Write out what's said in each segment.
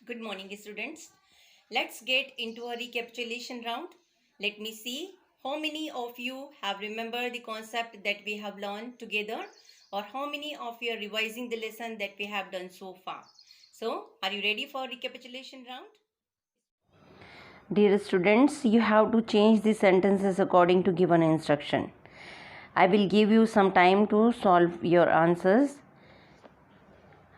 Good morning, students. Let's get into a recapitulation round. Let me see how many of you have remembered the concept that we have learned together, or how many of you are revising the lesson that we have done so far. So, are you ready for recapitulation round? Dear students, you have to change the sentences according to given instruction. I will give you some time to solve your answers,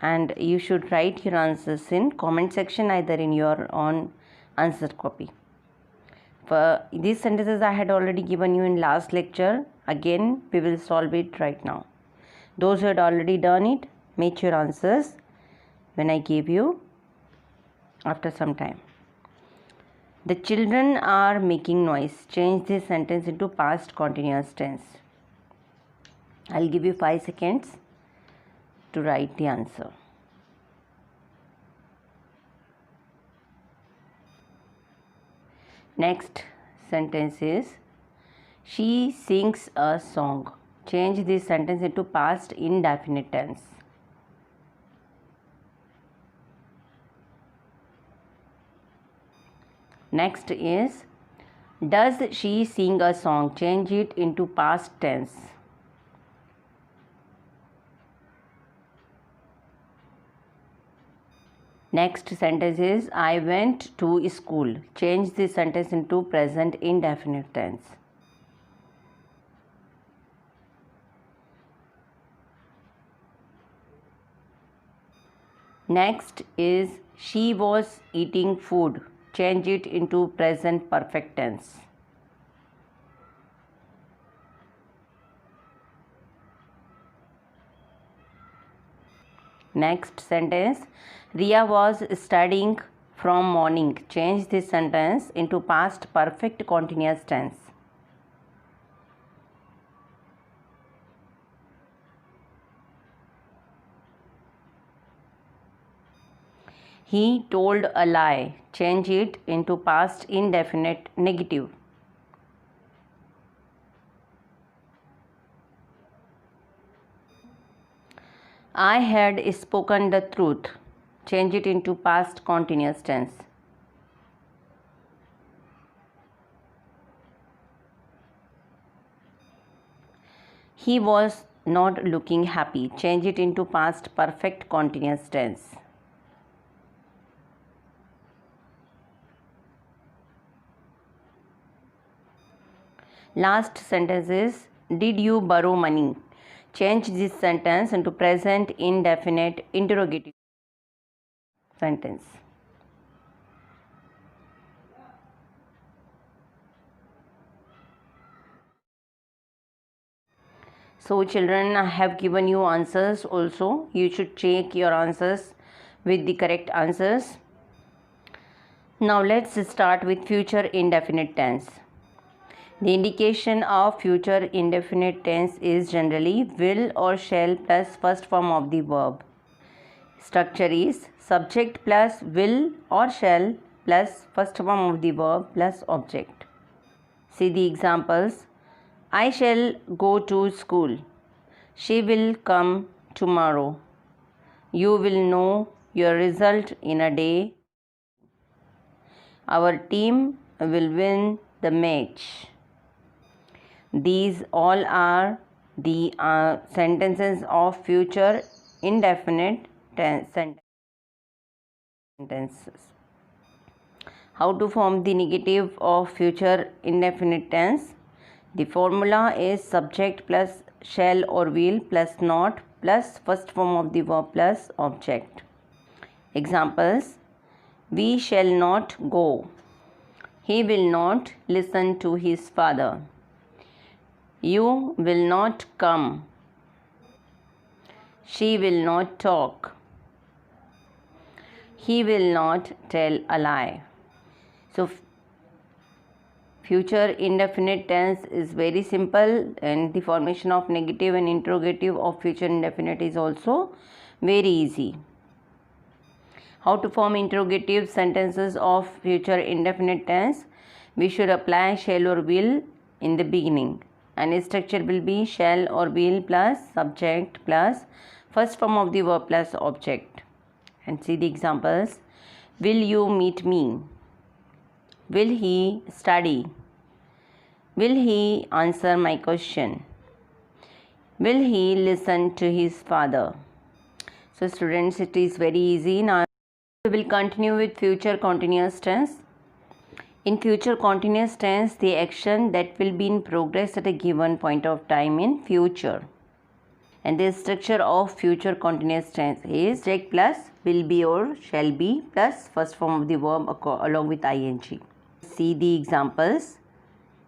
and you should write your answers in comment section, either in your own answer copy. For these sentences I had already given you in last lecture. Again we will solve it right now. Those who had already done it, make your answers when I give you after some time. The children are making noise. Change this sentence into past continuous tense. I'll give you 5 seconds to write the answer. Next sentence is she sings a song. Change this sentence into past indefinite tense. Next is does she sing a song? Change it into past tense. Next sentence is I went to school. Change this sentence into present indefinite tense. Next is she was eating food. Change it into present perfect tense. Next sentence, Ria was studying from morning. Change this sentence into past perfect continuous tense. He told a lie. Change it into past indefinite negative. I had spoken the truth. Change it into past continuous tense. He was not looking happy. Change it into past perfect continuous tense. Last sentence is did you borrow money? Change this sentence into present indefinite interrogative sentence. So children, I have given you answers also. You should check your answers with the correct answers. Now let's start with future indefinite tense. The indication of future indefinite tense is generally will or shall plus first form of the verb. Structure is subject plus will or shall plus first form of the verb plus object. See the examples. I shall go to school. She will come tomorrow. You will know your result in a day. Our team will win the match. These all are the sentences of future indefinite sentences. How to form the negative of future indefinite tense? The formula is subject plus shall or will plus not plus first form of the verb plus object. Examples: we shall not go. He will not listen to his father. You will not come. She will not talk. He will not tell a lie. So future indefinite tense is very simple, and the formation of negative and interrogative of future indefinite is also very easy. How to form interrogative sentences of future indefinite tense? We should apply shall or will in the beginning, and its structure will be shall or will plus subject plus first form of the verb plus object. And see the examples. Will you meet me? Will he study? Will he answer my question? Will he listen to his father? So students, it is very easy. Now we will continue with future continuous tense. In future continuous tense, the action that will be in progress at a given point of time in future. And the structure of future continuous tense is subject plus will be or shall be plus first form of the verb along with ing. See the examples.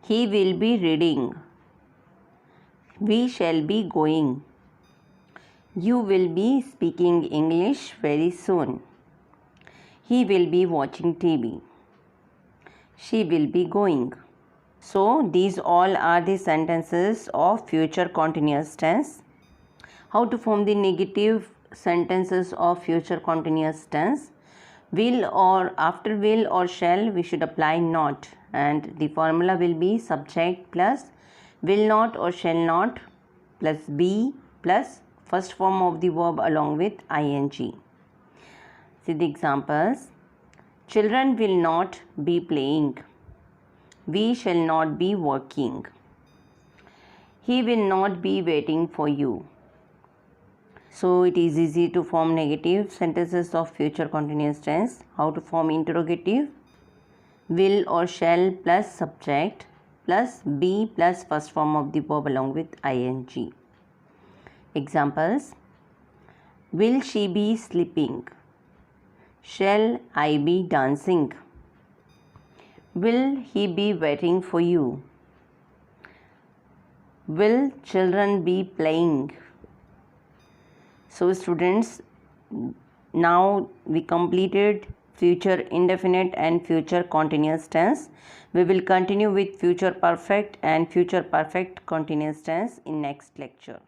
He will be reading. We shall be going. You will be speaking English very soon. He will be watching TV. She will be going. So these all are the sentences of future continuous tense. How to form the negative sentences of future continuous tense? Will or after will or shall we should apply not, and the formula will be subject plus will not or shall not plus be plus first form of the verb along with ing. See the examples. Children will not be playing. We shall not be working. He will not be waiting for you. So it is easy to form negative sentences of future continuous tense. How to form interrogative? Will or shall plus subject plus be plus first form of the verb along with ing. Examples. Will she be sleeping? Shall I be dancing? Will he be waiting for you? Will children be playing? So students, now we completed future indefinite and future continuous tense. We will continue with future perfect and future perfect continuous tense in next lecture.